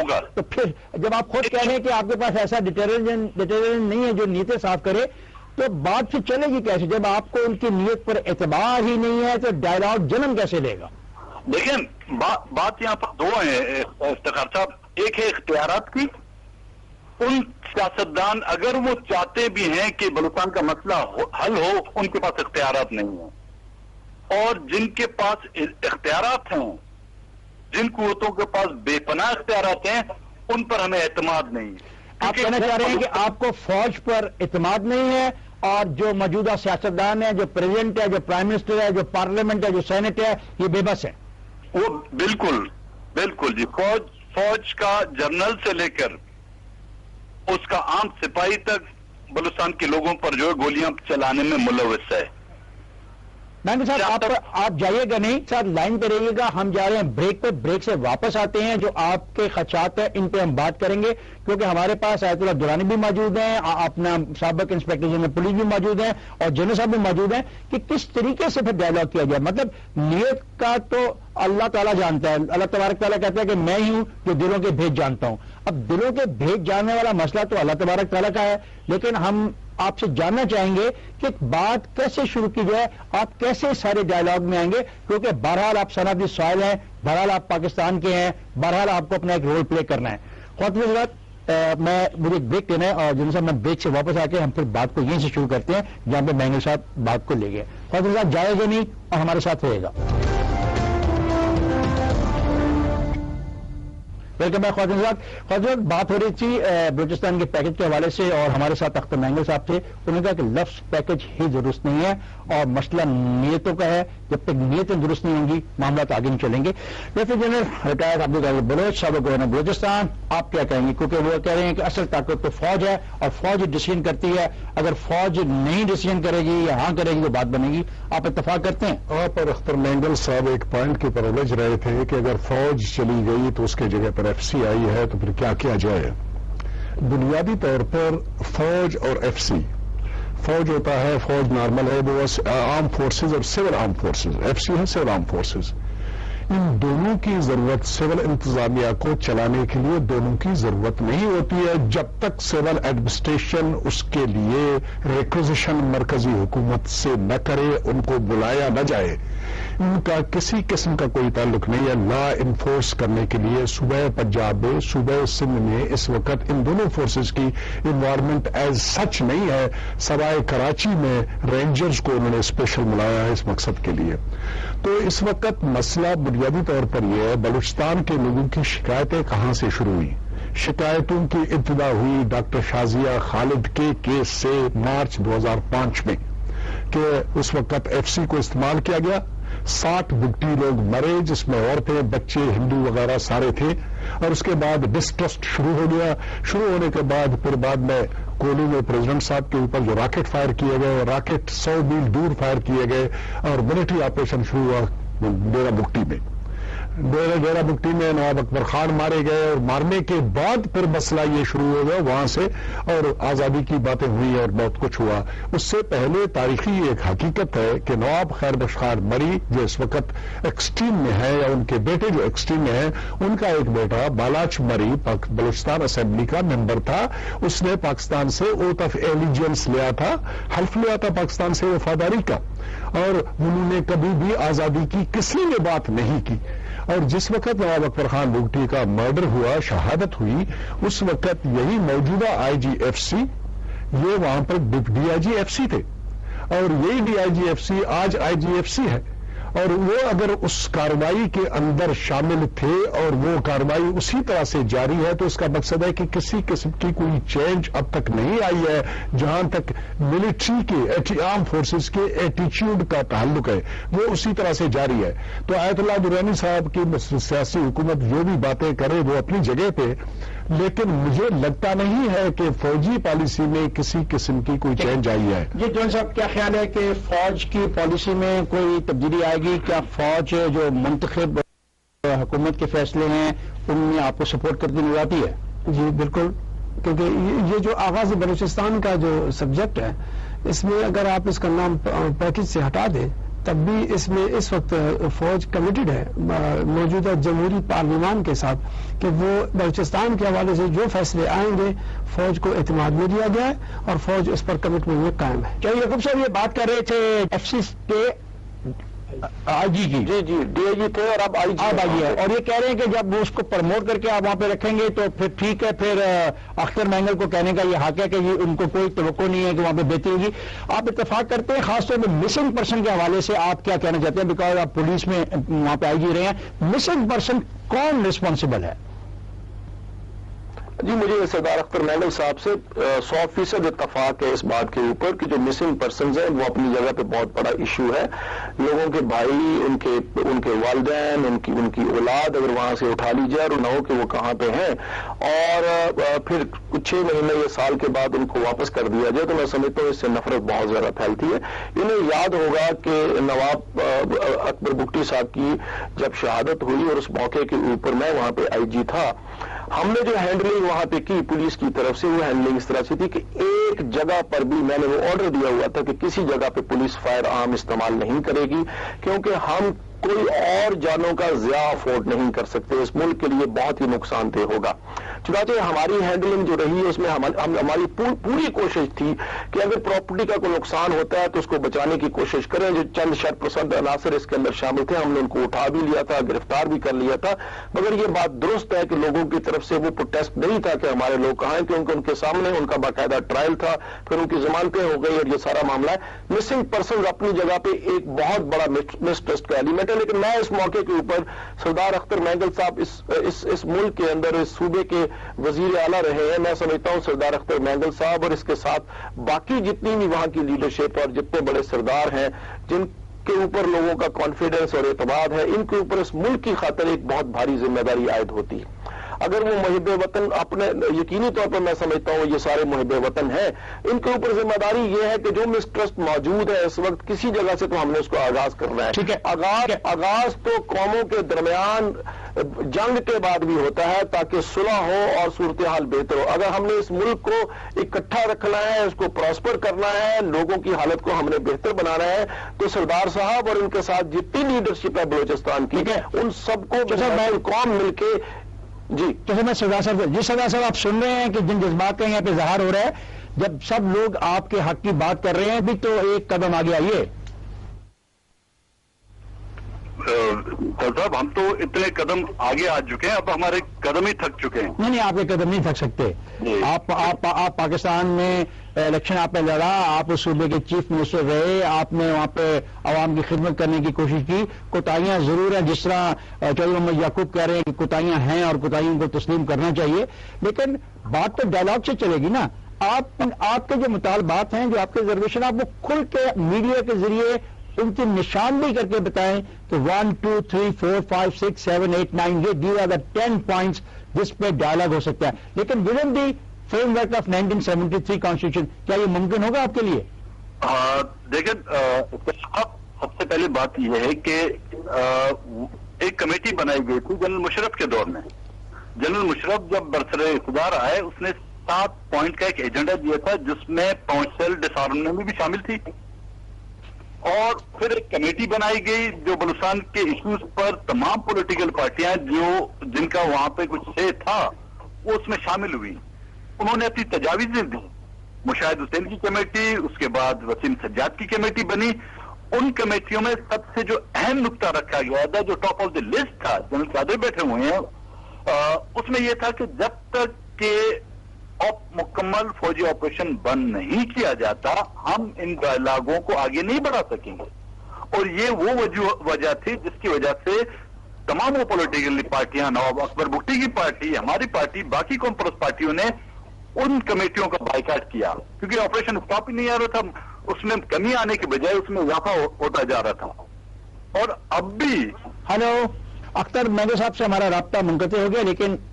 ہوگا. تو پھر جب آپ خود کہہ رہے ہیں کہ آپ کے پاس ایسا ڈیٹرجنٹ نہیں ہے جو نیتیں صاف کرے، تو بات پھر چلے گی کیسے؟ جب آپ کو ان کی نیت پر اعتبار ہی نہیں ہے تو ڈائلاگ جنم کیسے لے گا؟ دیکھیں بات یہاں پر دو ہیں افتخار صاحب. ایک ہے اختیارات کی. ان سیاستدان اگر وہ چاہتے بھی ہیں کہ بلوچستان کا مسئلہ حل ہو، ان کے پاس اختیارات نہیں ہیں. اور جن کے پاس اختیارات ہیں، جن قوتوں کے پاس بے پناہ اختیارات ہیں، ان پر ہمیں اعتماد نہیں. آپ کہنا چاہ رہے ہیں کہ آپ کو فوج پر اعتماد نہیں ہے، اور جو موجودہ سیاستدان ہیں، جو پریزیڈنٹ ہے، جو پرائم منسٹر ہے، جو پارلیمنٹ ہے، جو سینٹ ہے، یہ بے بس ہے؟ وہ بالکل جی. فوج کا جنرل سے لے کر اس کا عام سپاہی تک بلوچستان کے لوگوں پر جو ہے گولیاں چلانے میں ملوث ہے. مہنگی صاحب آپ جائیے گا نہیں، ساتھ لائن پہ رہیے گا. ہم جا رہے ہیں بریک پہ، بریک سے واپس آتے ہیں. جو آپ کے خدشات ہیں ان پہ ہم بات کریں گے، کیونکہ ہمارے پاس آیت اللہ درانی بھی موجود ہیں، اپنا سابق انسپیکٹر جنرل پولیس بھی موجود ہیں، اور جنرل صاحب بھی موجود ہیں، کہ کس طریقے سے پھر ڈائلاگ کیا جائے. مطلب نیت کا تو اللہ تعالیٰ جانتا ہے. اللہ تبارک تعالیٰ کہتا ہے کہ میں ہی ہوں جو دلوں کے بھیج جانتا ہوں. اب دلوں کے بھیج جاننے والا مسئلہ تو اللہ تبارک تعالیٰ کا ہے، لیکن ہم آپ سے جاننا چاہیں گے کہ بات کیسے شروع کی جائے، آپ کیسے سارے ڈائلاگ میں آئیں گے، کیونکہ بہرحال آپ سرحدی سوائل ہیں، بہرحال آپ پاکستان کے ہیں، بہرحال آپ کو اپنا ایک رول پلے کرنا ہے. خواتین حضرات، مجھے ایک بریک لینا ہے، اور جن صاحب میں بریک سے واپس آ کے ہم پھر بات کو یہیں سے شروع کرتے ہیں جہاں پہ مہنگے صاحب بات کو لے گئے. خواتین صاحب جائے گا نہیں اور ہمارے ساتھ رہے گا. Welcome back. خواتین بات ہو رہی تھی بلوچستان کے پیکج کے حوالے سے، اور ہمارے ساتھ اختر مہنگے صاحب تھے. انہوں نے کہا کہ لفظ پیکج ہی درست نہیں ہے، اور مسئلہ نیتوں کا ہے. جب تک نیتیں درست نہیں ہوں گی معاملات آگے نہیں چلیں گے. Lieutenant general retired Abdul Qadir Baloch, سابق گورنر بلوچستان، آپ کیا کہیں گے؟ کیونکہ وہ کہہ رہے ہیں کہ اصل طاقت تو فوج ہے، اور فوج ڈیسیژن کرتی ہے. اگر فوج نہیں ڈیسیژن کرے گی یا ہاں کرے گی تو بات بنے گی. آپ اتفاق کرتے ہیں؟ آپ اور اختر مینگل صاحب ایک پوائنٹ کے اوپر الجھ رہے تھے کہ اگر فوج چلی گئی تو اس کے جگہ پر ایف سی آئی ہے تو پھر کیا کیا جائے. بنیادی طور پر فوج اور ایف سی، فوج ہوتا ہے، فوج نارمل ہے، وہ آرم فورسز اور civil arm forces. F C ہے سول آرم فورسز. ان دونوں کی ضرورت سول انتظامیہ کو چلانے کے لیے دونوں کی ضرورت نہیں ہوتی ہے جب تک سول ایڈمنسٹریشن اس کے لیے ریکوزیشن مرکزی حکومت سے نہ کرے، ان کو بلایا نہ جائے. ان کا کسی قسم کا کوئی تعلق نہیں ہے لا انفورس کرنے کے لیے. صوبہ پنجاب میں، صوبہ سندھ میں اس وقت ان دونوں فورسز کی انوائرمنٹ ایز سچ نہیں ہے. سوائے کراچی میں رینجرز کو انہوں نے اسپیشل بلایا ہے اس مقصد کے لیے. تو اس وقت مسئلہ بنیادی طور پر یہ ہے، بلوچستان کے لوگوں کی شکایتیں کہاں سے شروع ہوئی؟ شکایتوں کی ابتدا ہوئی ڈاکٹر شازیہ خالد کے کیس سے مارچ 2005 میں، کہ اس وقت ایف سی کو استعمال کیا گیا. 60 بگٹی لوگ مرے، جس میں عورتیں، بچے، ہندو وغیرہ سارے تھے. اور اس کے بعد ڈسٹرسٹ شروع ہو گیا. شروع ہونے کے بعد پھر بعد میں کولی میں پریزیڈنٹ صاحب کے اوپر جو راکٹ فائر کیے گئے، راکٹ 100 میل دور فائر کیے گئے، اور ملٹری آپریشن شروع ہوا ڈیرہ بگٹی میں. ڈیرہ بگٹی میں نواب اکبر خان مارے گئے، اور مارنے کے بعد پھر مسئلہ یہ شروع ہو گیا وہاں سے، اور آزادی کی باتیں ہوئی اور بہت کچھ ہوا. اس سے پہلے تاریخی ایک حقیقت ہے کہ نواب خیر بخش خان مری، جو اس وقت ایکسٹریم میں ہے، یا ان کے بیٹے جو ایکسٹریم میں ہیں، ان کا ایک بیٹا بالاچ مری بلوچستان اسمبلی کا ممبر تھا. اس نے پاکستان سے اوتھ آف ایلیجنس لیا تھا، حلف لیا تھا پاکستان سے وفاداری کا، اور انہوں نے کبھی بھی آزادی کی کسی نے بات نہیں کی. اور جس وقت نواب اکبر خان بگٹی کا مرڈر ہوا، شہادت ہوئی، اس وقت یہی موجودہ آئی جی ایف سی، یہ وہاں پر D I G F C تھے، اور یہی D I G F C آج آئی جی ایف سی ہے. اور وہ اگر اس کارروائی کے اندر شامل تھے اور وہ کارروائی اسی طرح سے جاری ہے، تو اس کا مقصد ہے کہ کسی قسم کی کوئی چینج اب تک نہیں آئی ہے. جہاں تک ملٹری کے آرم فورسز کے ایٹیچیوڈ کا تعلق ہے، وہ اسی طرح سے جاری ہے. تو آیت اللہ درانی صاحب کی سیاسی حکومت جو بھی باتیں کرے وہ اپنی جگہ پہ، لیکن مجھے لگتا نہیں ہے کہ فوجی پالیسی میں کسی قسم کی کوئی چینج آئی ہے. جی جون صاحب، کیا خیال ہے کہ فوج کی پالیسی میں کوئی تبدیلی آئے گی؟ کیا فوج جو منتخب حکومت کے فیصلے ہیں ان میں آپ کو سپورٹ کرتی نظر آتی ہے؟ جی بالکل، کیونکہ یہ جو آغاز بلوچستان کا جو سبجیکٹ ہے، اس میں اگر آپ اس کا نام پیکج سے ہٹا دیں تب بھی اس میں اس وقت فوج کمیٹڈ ہے موجودہ جمہوری پارلیمان کے ساتھ کہ وہ بلوچستان کے حوالے سے جو فیصلے آئیں گے فوج کو اعتماد میں دیا گیا ہے اور فوج اس پر کمٹمنٹ میں قائم ہے. کیا یعقوب صاحب یہ بات کر رہے تھے ایف سی کے آئی جی کی؟ جی ڈی آئی جی تھے اور اب آئی جی ہے، اور یہ کہہ رہے ہیں کہ جب وہ اس کو پروموٹ کر کے آپ وہاں پہ رکھیں گے تو پھر ٹھیک ہے، پھر اختر مینگل کو کہنے کا یہ حق ہے کہ ان کو کوئی توقع نہیں ہے کہ وہاں پہ بہتری ہوگی. آپ اتفاق کرتے ہیں خاص طور پہ مسنگ پرسن کے حوالے سے آپ کیا کہنا چاہتے ہیں؟ بیکاز آپ پولیس میں وہاں پہ آئی جی رہے ہیں، مسنگ پرسن کون ریسپانسبل ہے؟ جی مجھے سردار اختر مینگل صاحب سے 100% اتفاق ہے اس بات کے اوپر کہ جو مسنگ پرسنز ہیں وہ اپنی جگہ پہ بہت بڑا ایشو ہے. لوگوں کے بھائی، ان کے والدین، ان کی اولاد اگر وہاں سے اٹھا لی جائے اور نہ ہو کہ وہ کہاں پہ ہیں اور پھر کچھ 6 مہینے یا سال کے بعد ان کو واپس کر دیا جائے تو میں سمجھتا ہوں اس سے نفرت بہت زیادہ پھیلتی ہے. انہیں یاد ہوگا کہ نواب اکبر بگٹی صاحب کی جب شہادت ہوئی اور اس موقع کے اوپر میں وہاں پہ آئی جی تھا، ہم نے جو ہینڈلنگ وہاں پہ کی پولیس کی طرف سے وہ ہینڈلنگ اس طرح سے تھی کہ ایک جگہ پر بھی میں نے وہ آرڈر دیا ہوا تھا کہ کسی جگہ پہ پولیس فائر آرم استعمال نہیں کرے گی، کیونکہ ہم کوئی اور جانوں کا ضیاع افورڈ نہیں کر سکتے، اس ملک کے لیے بہت ہی نقصان دہ ہوگا. چنانچہ ہماری ہینڈلنگ جو رہی ہے اس میں ہماری پوری کوشش تھی کہ اگر پراپرٹی کا کوئی نقصان ہوتا ہے تو اس کو بچانے کی کوشش کریں. جو چند شرط پسند عناصر اس کے اندر شامل تھے ہم نے ان کو اٹھا بھی لیا تھا، گرفتار بھی کر لیا تھا، مگر یہ بات درست ہے کہ لوگوں کی طرف سے وہ پروٹیسٹ نہیں تھا کہ ہمارے لوگ کہاں ہیں، کیونکہ ان کے سامنے ان کا باقاعدہ ٹرائل تھا، پھر ان کی ضمانتیں ہو گئی اور یہ سارا معاملہ ہے. مسنگ پرسنز اپنی جگہ پہ ایک بہت بڑا مسٹرسٹ کا ایلیمنٹ ہے، لیکن میں اس موقع کے اوپر سردار اختر مینگل صاحب اس ملک کے اندر اس صوبے کے وزیر اعلیٰ رہے ہیں. میں سمجھتا ہوں سردار اختر مینگل صاحب اور اس کے ساتھ باقی جتنی بھی وہاں کی لیڈرشپ اور جتنے بڑے سردار ہیں جن کے اوپر لوگوں کا کانفیڈنس اور اعتماد ہے، ان کے اوپر اس ملک کی خاطر ایک بہت بھاری ذمہ داری عائد ہوتی ہے. اگر وہ محب وطن اپنے یقینی طور پر میں سمجھتا ہوں یہ سارے محب وطن ہیں، ان کے اوپر ذمہ داری یہ ہے کہ جو مسٹرسٹ موجود ہے اس وقت کسی جگہ سے تو ہم نے اس کو آغاز کرنا ہے. ٹھیک ہے، آغاز تو قوموں کے درمیان جنگ کے بعد بھی ہوتا ہے تاکہ صلح ہو اور صورتحال بہتر ہو. اگر ہم نے اس ملک کو اکٹھا رکھنا ہے، اس کو پراسپر کرنا ہے، لوگوں کی حالت کو ہم نے بہتر بنانا ہے، تو سردار صاحب اور ان کے ساتھ جتنی لیڈرشپ ہے بلوچستان کی ان سب کو قوم مل کے جی. جیسے میں سردار صاحب آپ سن رہے ہیں کہ جن جذبات کا یہاں پہ اظہار ہو رہا ہے، جب سب لوگ آپ کے حق کی بات کر رہے ہیں بھی تو ایک قدم آگے آئیے. صاحب ہم تو اتنے قدم آگے آ چکے ہیں، اب ہمارے قدم ہی تھک چکے ہیں. نہیں آپ کے قدم نہیں تھک سکتے. آپ پاکستان میں الیکشن آپ نے لڑا، آپ اس صوبے کے چیف منسٹر رہے، آپ نے وہاں پہ عوام کی خدمت کرنے کی کوشش کی. کوتاہیاں ضرور ہیں، جس طرح چودھری محمد یعقوب کہہ رہے ہیں کہ کوتاہیاں ہیں اور کوتاہیوں کو تسلیم کرنا چاہیے، لیکن بات تو ڈائلاگ سے چلے گی نا. آپ کے جو مطالبات ہیں، جو آپ کے ریزرویشن، آپ وہ کھل کے میڈیا کے ذریعے ان کی نشاندہی کر کے بتائیں کہ 1 2 3 4 5 6 7 8 9 یہ دیز آر دا 10 پوائنٹس جس پہ ڈائلاگ ہو سکتا ہے. لیکن with in the frame work of 1973 constitution کیا یہ ممکن ہوگا آپ کے لیے؟ دیکھیں سب سے پہلی بات یہ ہے کہ ایک کمیٹی بنائی گئی تھی جنرل مشرف کے دور میں. جنرل مشرف جب برسر اقتدار آئے اس نے 7 پوائنٹ کا ایک ایجنڈا دیا تھا جس میں 5 سیل ڈس آرمنٹ بھی شامل تھی، اور پھر ایک کمیٹی بنائی گئی جو بلوچستان کے ایشوز پر تمام پولیٹیکل پارٹیاں جن کا وہاں پہ کچھ سے تھا وہ اس میں شامل ہوئی. انہوں نے اپنی تجاویزیں دی. مشاہد حسین کی کمیٹی، اس کے بعد وسیم سجاد کی کمیٹی بنی. ان کمیٹیوں میں سب سے جو اہم نقطہ رکھا گیا تھا، جو ٹاپ آف دی لسٹ تھا، جنرل قادر بیٹھے ہوئے ہیں، اس میں یہ تھا کہ جب تک کہ مکمل فوجی آپریشن بند نہیں کیا جاتا ہم ان ڈائلاگوں کو آگے نہیں بڑھا سکیں گے. اور یہ وہ وجہ تھی جس کی وجہ سے تمام وہ پولیٹیکل پارٹیاں، نواب اکبر بگٹی کی پارٹی، ہماری پارٹی، باقی کانفرنس پارٹیوں نے ان کمیٹیوں کا بائیکاٹ کیا، کیونکہ آپریشن اسٹاپ ہی نہیں آ رہا تھا. اس میں کمی آنے کے بجائے اس میں اضافہ ہوتا جا رہا تھا. اور اب بھی ہلو، اختر مینگل صاحب سے ہمارا رابطہ منقطع ہو گیا، لیکن